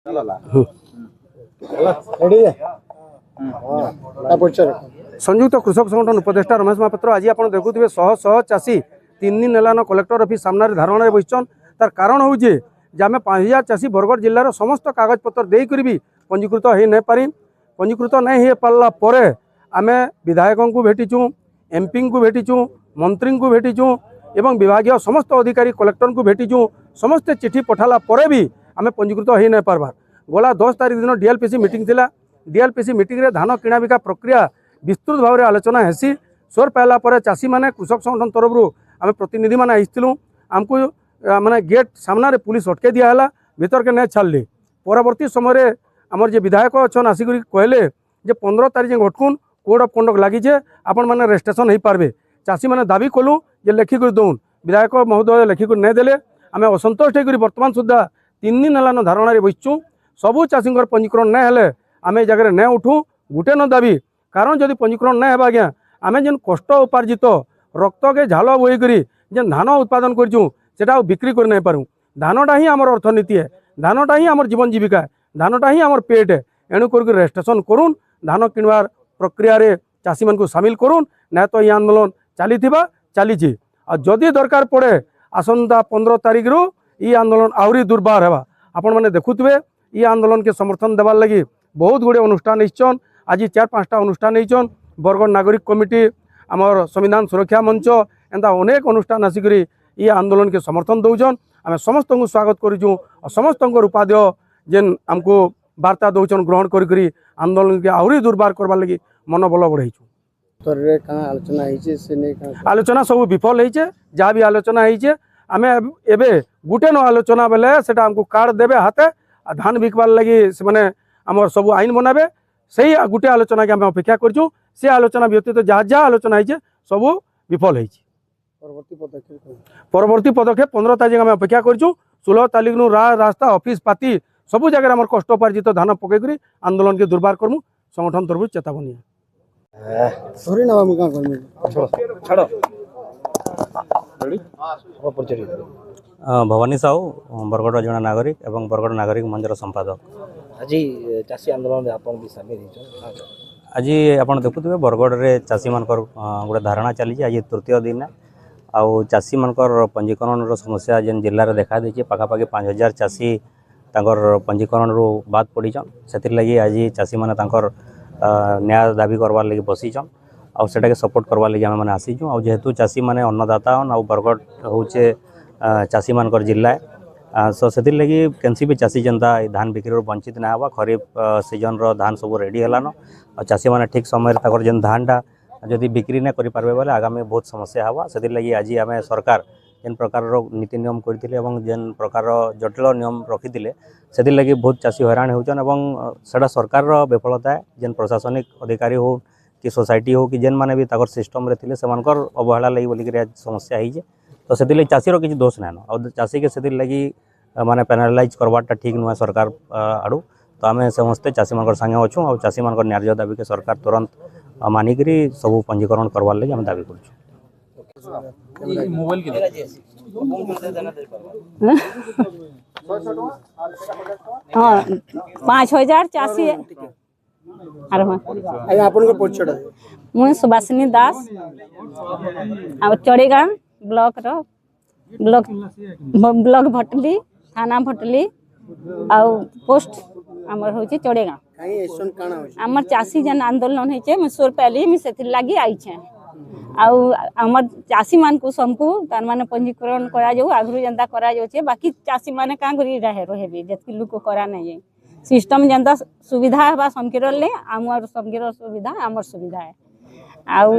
संयुक्त कृषक संगठन उपदेष्टा रमेश महापात्र आज आप देखुए शह शह चाषी 3 दिन है कलेक्टर ऑफिस सामने धारणा बसचन तार कारण हूँ जे आम 5000 चाषी बरगढ़ जिलार समस्त कागज पत्र देकर भी पंजीकृत हो नहीं पारि पंजीकृत नहीं हो पारापर आम विधायकों को भेटीचु एमपी को भेटीचु मंत्री को भेटीचु एवं विभाग समस्त अधिकारी कलेक्टर को भेटीचु समस्ते चिठी पठाला पर भी आम पंजीकृत हो नहीं पार्बार गला 10 तारीख दिन डीएलपीसी मीटिंग थिला डीएलपीसी मीटिंग रे धान किणा बिका प्रक्रिया विस्तृत भाव में आलोचना हेसी स्वर पाला चाषी मैंने कृषक संगठन तरफ आम प्रतिनिधि मैंने आईलु आमको माने गेट सामने पुलिस अटके दिया भीतर के नहीं छाड़ली परवर्ती समय आमर जे विधायक अच्छा आसिक कहले जे 15 तारीख घटकुन कोड ऑफ कंडक्ट लगी आपण मैंने रेजिस्ट्रेशन हो पारे चाषी मैंने दाबी कलु जे लेखिक दौन विधायक महोदय लेखिक नहीं देले आम असंतुष्ट होकर बर्तमान सुधा 3 दिन है धारणा बसचु सबू चाषी पंजीकरण नहीं हेले आम ए जगह नहीं उठू गुटे न दाबी कारण जदि पंजीकरण नहीं है आज्ञा आम जेन कष्ट उपार्जित रक्त के झाल बोईकर जेन धान उत्पादन करूँ से बिक्री कर नहीं पारूँ धानटा ही आमर अर्थनीति है धानटा ही आमर जीवन जीविका है धानटा ही आमर पेट है एणु कर रेजिस्ट्रेशन करूँ धान किणवार प्रक्रिया चाषी मान को सामिल करूँ ना तो ये आंदोलन चली जदि दरकार पड़े आसंता 15 तारीख रु ये आंदोलन आहरी दुर्बार है आपण मैंने देखुए ये आंदोलन के समर्थन देवार लगी बहुत गुड़े अनुष्ठान होइछन आज 4-5टा अनुष्ठान होइछन बरगढ़ नागरिक कमिटी आमर संविधान सुरक्षा मंच एंता अनेक अनुष्ठान आसिक ये आंदोलन के समर्थन दौन आम समस्त को स्वागत करूँ और समस्त उपाध्याय जेन आमको वार्ता दौन ग्रहण करी आंदोलन के आहरी दुर्बार करवार लगी मनोबल बढ़ाइछु आलोचना सब विफल होइछे जहाँ भी आलोचना होइछे आम एबे गुटे न आलोचना बेले सेटा हमको कार्ड देबे हाथे धान बिकबार लगी से माने आमर सब आईन बनाबे सही गुटे आलोचना के आम अपेक्षा करछू से आलोचना व्यतीत जहाँ जहाँ आलोचना होइछे सब विफल होइछे परवर्ती पदक्षेप 15 तारीख आम अपेक्षा करछू 16 तारीख नु रास्ता ऑफिस पाती सबू जगह आमर कष्टोपार्जित धान पकईकरी आंदोलन के दुर्बार करमु संगठन तरफ चेतावनी भवानी साहू बरगढ़ जन नागरिक एवं बरगढ़ नागरिक मंचर संपादक आज चाषी आंदोलन में सामिल आज आप देखुए बरगढ़ रे चाषी मान गोटे धारणा चली आज तृतीय दिन आउ चाषी मानकर पंजीकरण समस्या जेन जिले में देखा देती पाखापाखि 5000 चाषी पंजीकरण रू बाद पड़ीचन से लगी आज चाषी मैंने न्याय दाबी करवार लगी बसीचन आउ सेटा सपोर्ट करवार लगी आम मैंने आसीचु आउ जेहेतु चाषी मैंने अन्नदाता हन आउ बरगढ़ होचे चाषी मानकर जिला सो से लगी कैंसी भी चाषी जनता धान बिक्री वंचित ना हवा खरीफ सीजन रो धान सब रेडी है और चाषी मैंने ठीक समय जेन धानटा जदि बिक्री नहीं करें बोले आगामी बहुत समस्या हवा से लगी आज आम सरकार जेन प्रकार नीति नियम करते जेन प्रकार जटिल नियम रखी से लगी बहुत चाषी हैरान होता सरकार विफलता है जेन प्रशासनिक अधिकारी हो कि सोसाइटी हो कि जेन माने भी सिस्टम रे थिले सेमानकर अवहेला लगी बोलिक आज समस्या है तो से लगी चाषीर किसी दोष ना और चाषी के से लगी माने पेनालाइज करवाटा ठीक नुह सरकार आड़ू तो आम समस्ते चाषी मान संगे अच्छू और चाषी मान न्याय दाबी के सरकार तुरंत मानिक सब पंजीकरण करवार लगी आम दाबी कर हाँ 5000 चाषी मुझे सुभाषिनी दास चढ़ेगा ब्लॉक भटली थाना भटली आउ पोस्ट आमर हो चढ़ेगा आमर चाषी जन आंदोलन होइछे सुर पहले से लगी आईछे आमर चाषी मान को सबको तार माने पंजीकरण करा जाऊ आगु जनता करा जाउछे बाकी चाषी माने का करी रहे जतकी लोक करा नहीं सिस्टम जनता सुविधा है समकीर ले आमर समकीर सुविधा आमर सुविधा है आउ